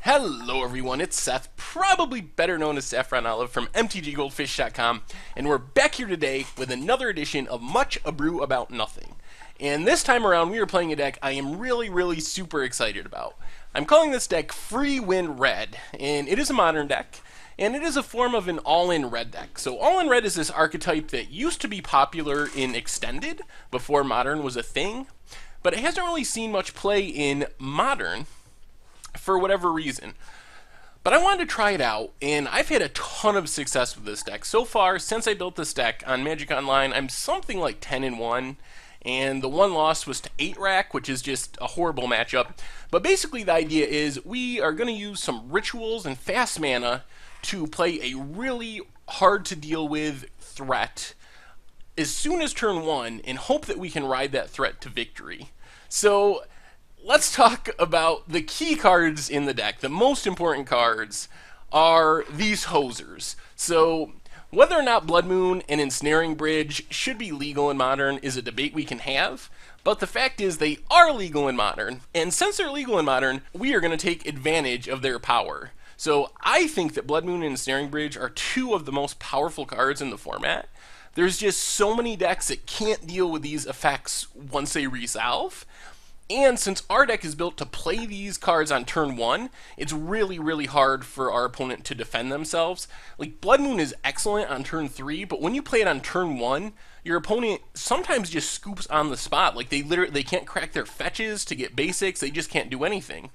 Hello everyone, it's Seth, probably better known as Saffron from MTGGoldfish.com, and we're back here today with another edition of Much Abrew About Nothing. And this time around we are playing a deck I am really super excited about. I'm calling this deck Free Win Red, and it is a modern deck, and it is a form of an all-in red deck. So all-in red is this archetype that used to be popular in Extended, before Modern was a thing, but it hasn't really seen much play in Modern, for whatever reason. But I wanted to try it out, and I've had a ton of success with this deck. So far, since I built this deck on Magic Online, I'm something like 10-1, and the one loss was to 8-Rack, which is just a horrible matchup. But basically the idea is we are going to use some rituals and fast mana to play a really hard to deal with threat as soon as turn 1 and hope that we can ride that threat to victory. So let's talk about the key cards in the deck. The most important cards are these hosers. So whether or not Blood Moon and Ensnaring Bridge should be legal in Modern is a debate we can have, but the fact is they are legal in Modern, and since they're legal in Modern, we are going to take advantage of their power. So I think that Blood Moon and Ensnaring Bridge are two of the most powerful cards in the format. There's just so many decks that can't deal with these effects once they resolve. And since our deck is built to play these cards on turn 1, it's really hard for our opponent to defend themselves. Like, Blood Moon is excellent on turn 3, but when you play it on turn 1, your opponent sometimes just scoops on the spot. Like, they can't crack their fetches to get basics, they just can't do anything.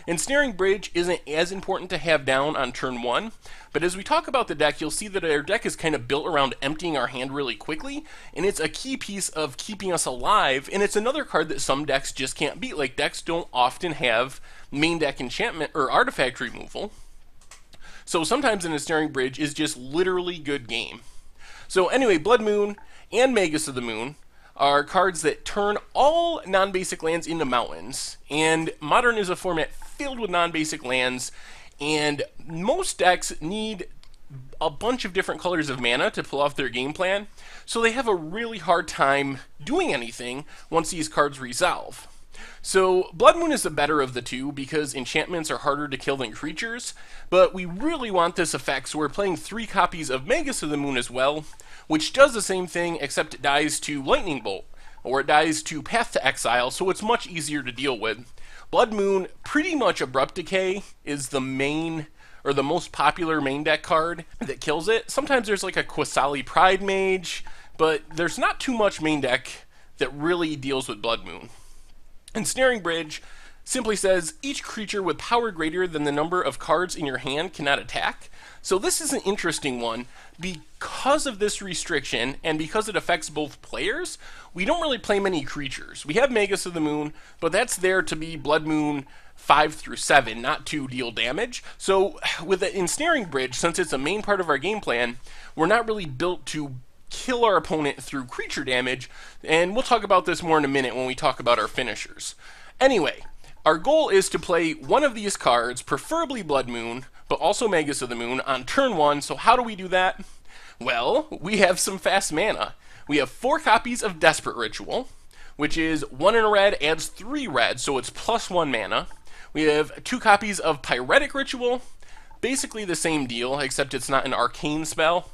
Ensnaring Bridge isn't as important to have down on turn 1, but as we talk about the deck, you'll see that our deck is kind of built around emptying our hand really quickly, and it's a key piece of keeping us alive, and it's another card that some decks just can't beat. Like, decks don't often have main deck enchantment or artifact removal, so sometimes an Ensnaring Bridge is just literally good game. So anyway, Blood Moon and Magus of the Moon are cards that turn all non-basic lands into mountains, and Modern is a format filled with non-basic lands, and most decks need a bunch of different colors of mana to pull off their game plan, so they have a really hard time doing anything once these cards resolve. So Blood Moon is the better of the two because enchantments are harder to kill than creatures, but we really want this effect, so we're playing 3 copies of Magus of the Moon as well, which does the same thing except it dies to Lightning Bolt, or it dies to Path to Exile, so it's much easier to deal with. Blood Moon, pretty much Abrupt Decay is the main, or the most popular main deck card that kills it. Sometimes there's like a Qasali Pride Mage, but there's not too much main deck that really deals with Blood Moon. Ensnaring Bridge simply says each creature with power greater than the number of cards in your hand cannot attack. So this is an interesting one. Because of this restriction, and because it affects both players, we don't really play many creatures. We have Magus of the Moon, but that's there to be Blood Moon 5 through 7, not to deal damage. So with the Ensnaring Bridge, since it's a main part of our game plan, we're not really built to kill our opponent through creature damage, and we'll talk about this more in a minute when we talk about our finishers. Anyway, our goal is to play one of these cards, preferably Blood Moon, but also Magus of the Moon, on turn 1. So how do we do that? Well, we have some fast mana. We have 4 copies of Desperate Ritual, which is 1 in a red, adds 3 red, so it's +1 mana. We have 2 copies of Pyretic Ritual, basically the same deal, except it's not an arcane spell.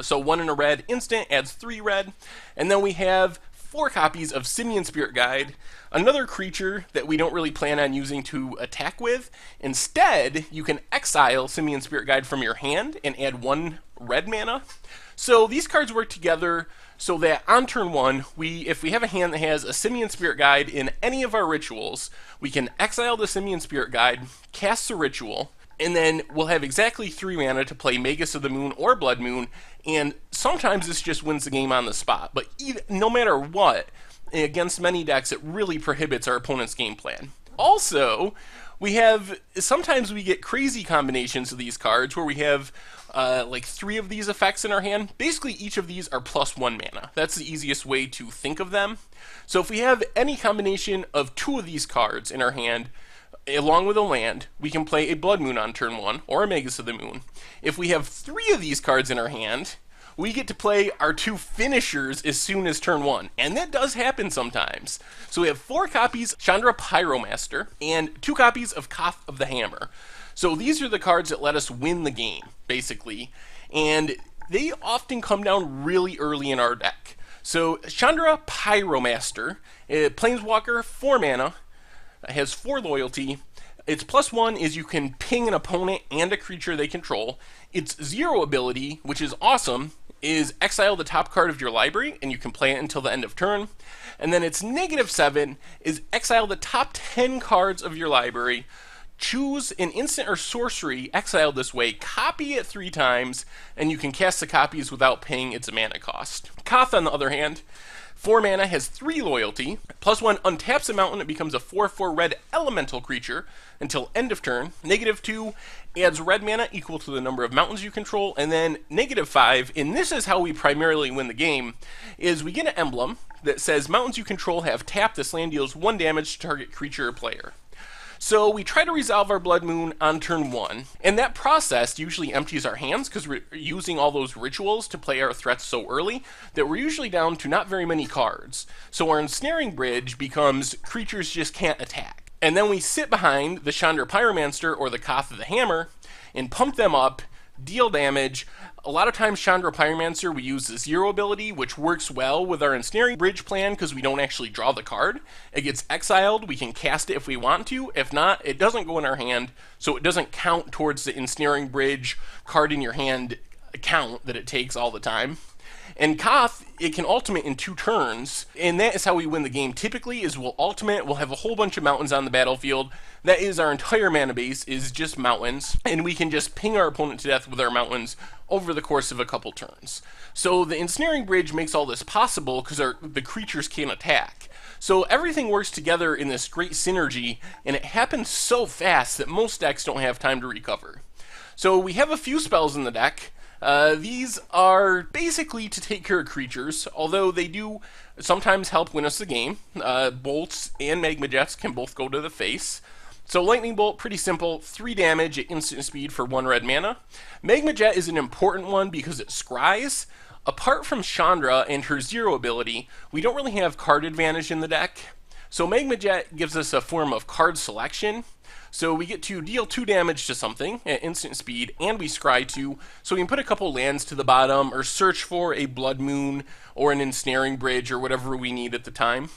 So 1 in a red, instant, adds 3 red. And then we have 4 copies of Simian Spirit Guide, another creature that we don't really plan on using to attack with. Instead, you can exile Simian Spirit Guide from your hand and add 1 red mana. So these cards work together so that on turn 1, if we have a hand that has a Simian Spirit Guide in any of our rituals, we can exile the Simian Spirit Guide, cast the ritual, and then we'll have exactly 3 mana to play Magus of the Moon or Blood Moon, and sometimes this just wins the game on the spot. But no matter what, against many decks, it really prohibits our opponent's game plan. Also, sometimes we get crazy combinations of these cards where we have like 3 of these effects in our hand. Basically, each of these are +1 mana. That's the easiest way to think of them. So if we have any combination of 2 of these cards in our hand, along with a land, we can play a Blood Moon on turn 1, or a Magus of the Moon. If we have 3 of these cards in our hand, we get to play our 2 finishers as soon as turn 1, and that does happen sometimes. So we have 4 copies of Chandra Pyromaster and 2 copies of Koth of the Hammer. So these are the cards that let us win the game, basically, and they often come down really early in our deck. So Chandra Pyromaster, Planeswalker, 4 mana, has 4 loyalty. Its +1 is you can ping an opponent and a creature they control. Its 0 ability, which is awesome, is exile the top card of your library, and you can play it until the end of turn. And then its -7 is exile the top 10 cards of your library, choose an instant or sorcery exiled this way, copy it 3 times, and you can cast the copies without paying its mana cost. Koth, on the other hand, 4 mana, has 3 loyalty. +1 untaps a mountain, it becomes a 4/4 red elemental creature until end of turn. -2 adds red mana equal to the number of mountains you control. And then -5, and this is how we primarily win the game, is we get an emblem that says mountains you control have tapped. This land deals 1 damage to target creature or player. So we try to resolve our Blood Moon on turn 1, and that process usually empties our hands because we're using all those rituals to play our threats so early that we're usually down to not very many cards. So our Ensnaring Bridge becomes creatures just can't attack. And then we sit behind the Chandra Pyromancer or the Koth of the Hammer and pump them up, deal damage. A lot of times Chandra Pyromancer, we use the 0 ability, which works well with our Ensnaring Bridge plan because we don't actually draw the card. It gets exiled, we can cast it if we want to. If not, it doesn't go in our hand, so it doesn't count towards the Ensnaring Bridge card in your hand count that it takes all the time. And Koth, it can ultimate in 2 turns, and that is how we win the game typically, is we'll ultimate, we'll have a whole bunch of mountains on the battlefield. That is our entire mana base, is just mountains, and we can just ping our opponent to death with our mountains over the course of a couple turns. So the Ensnaring Bridge makes all this possible because the creatures can't attack. So everything works together in this great synergy, and it happens so fast that most decks don't have time to recover. So we have a few spells in the deck. These are basically to take care of creatures, although they do sometimes help win us the game. Bolts and Magma Jets can both go to the face. So Lightning Bolt, pretty simple, 3 damage at instant speed for 1 red mana. Magma Jet is an important one because it scries. Apart from Chandra and her 0 ability, we don't really have card advantage in the deck. So Magma Jet gives us a form of card selection. So we get to deal 2 damage to something at instant speed, and we scry 2, so we can put a couple lands to the bottom, or search for a Blood Moon, or an Ensnaring Bridge, or whatever we need at the time.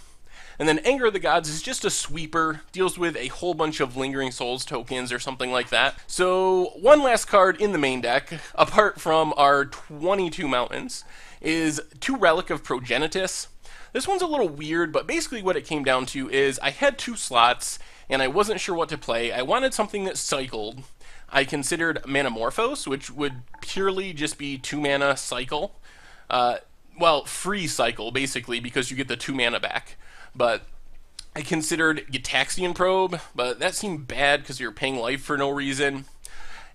And then Anger of the Gods is just a sweeper, deals with a whole bunch of Lingering Souls tokens, or something like that. So one last card in the main deck, apart from our 22 mountains, is 2 Relic of Progenitus. This one's a little weird, but basically what it came down to is I had 2 slots, and I wasn't sure what to play. I wanted something that cycled. I considered Manamorphose, which would purely just be 2 mana cycle. Well, free cycle, basically, because you get the 2 mana back. But I considered Gitaxian Probe, but that seemed bad because you're paying life for no reason.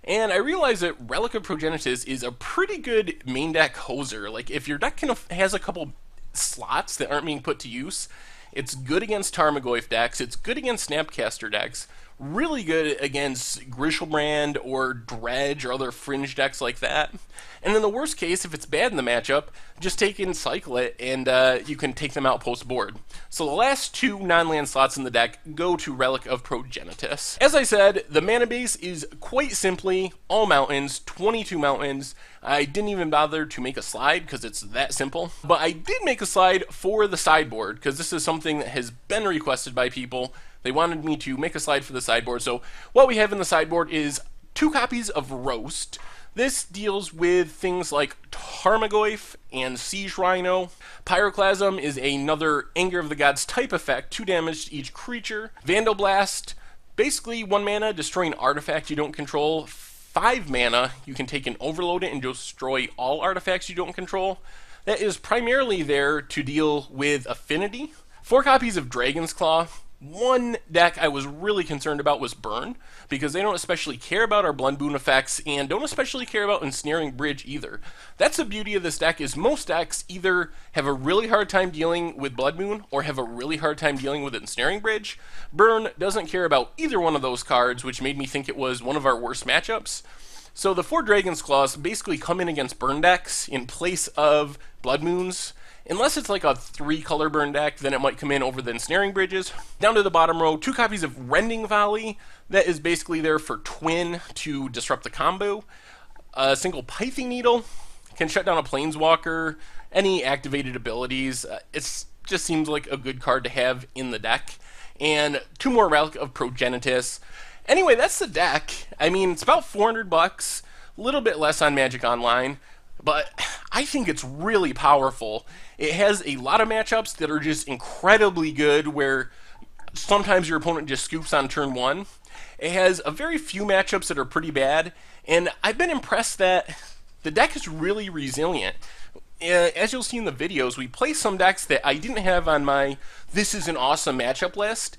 And I realized that Relic of Progenitus is a pretty good main deck hoser. Like, if your deck has a couple slots that aren't being put to use, it's good against Tarmogoyf decks, it's good against Snapcaster decks, really good against Grishelbrand or Dredge or other fringe decks like that. And in the worst case, if it's bad in the matchup, just take and cycle it, and you can take them out post-board. So the last 2 non-land slots in the deck go to Relic of Progenitus. As I said, the mana base is quite simply all mountains, 22 mountains. I didn't even bother to make a slide because it's that simple. But I did make a slide for the sideboard because this is something that has been requested by people. They wanted me to make a slide for the sideboard. So what we have in the sideboard is 2 copies of Roast. This deals with things like Tarmogoyf and Siege Rhino. Pyroclasm is another Anger of the Gods type effect, 2 damage to each creature. Vandal Blast, basically 1 mana, destroy an artifact you don't control. 5 mana, you can take and overload it and destroy all artifacts you don't control. That is primarily there to deal with affinity. 4 copies of Dragon's Claw. One deck I was really concerned about was Burn, because they don't especially care about our Blood Moon effects, and don't especially care about Ensnaring Bridge either. That's the beauty of this deck, is most decks either have a really hard time dealing with Blood Moon, or have a really hard time dealing with Ensnaring Bridge. Burn doesn't care about either one of those cards, which made me think it was one of our worst matchups. So the 4 Dragon's Claws basically come in against burn decks in place of Blood Moons. Unless it's like a 3-color burn deck, then it might come in over the Ensnaring Bridges. Down to the bottom row, 2 copies of Rending Volley. That is basically there for Twin to disrupt the combo. A single Pithing Needle can shut down a Planeswalker, any activated abilities. It just seems like a good card to have in the deck. And 2 more Relic of Progenitus. Anyway, that's the deck. I mean, it's about $400, a little bit less on Magic Online, but I think it's really powerful. It has a lot of matchups that are just incredibly good, where sometimes your opponent just scoops on turn 1. It has a very few matchups that are pretty bad, and I've been impressed that the deck is really resilient. As you'll see in the videos, we play some decks that I didn't have on my "this is an awesome matchup" list,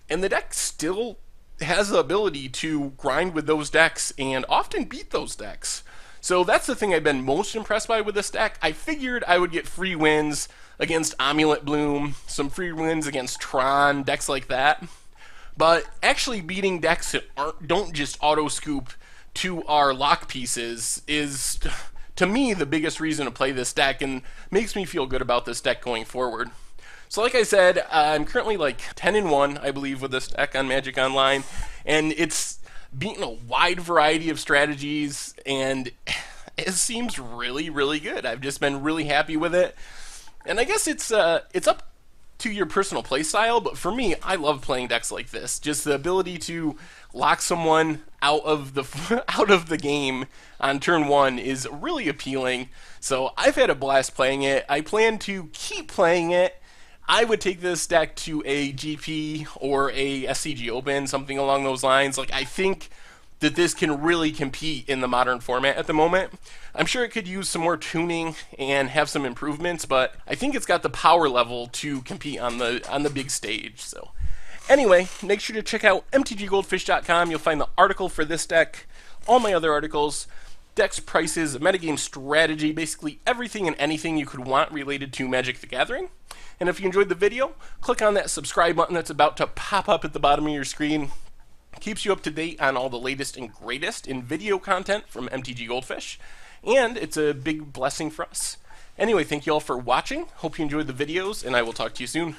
and the deck still has the ability to grind with those decks and often beat those decks. So that's the thing I've been most impressed by with this deck. I figured I would get free wins against Amulet Bloom, some free wins against Tron, decks like that. But actually beating decks that don't just auto-scoop to our lock pieces is, to me, the biggest reason to play this deck, and makes me feel good about this deck going forward. So like I said, I'm currently like 10-1, I believe, with this deck on Magic Online, and it's beaten a wide variety of strategies, and it seems really, really good. I've just been really happy with it, and I guess it's up to your personal play style, but for me, I love playing decks like this. Just the ability to lock someone out of the game on turn 1 is really appealing. So I've had a blast playing it. I plan to keep playing it. I would take this deck to a GP or a SCG Open, something along those lines. Like, I think that this can really compete in the modern format at the moment. I'm sure it could use some more tuning and have some improvements, but I think it's got the power level to compete on the big stage. So anyway, make sure to check out mtggoldfish.com. You'll find the article for this deck, all my other articles, decks, prices, metagame strategy, basically everything and anything you could want related to Magic the Gathering. And if you enjoyed the video, click on that subscribe button that's about to pop up at the bottom of your screen. Keeps you up to date on all the latest and greatest in video content from MTG Goldfish, and it's a big blessing for us. Anyway, thank you all for watching. Hope you enjoyed the videos, and I will talk to you soon.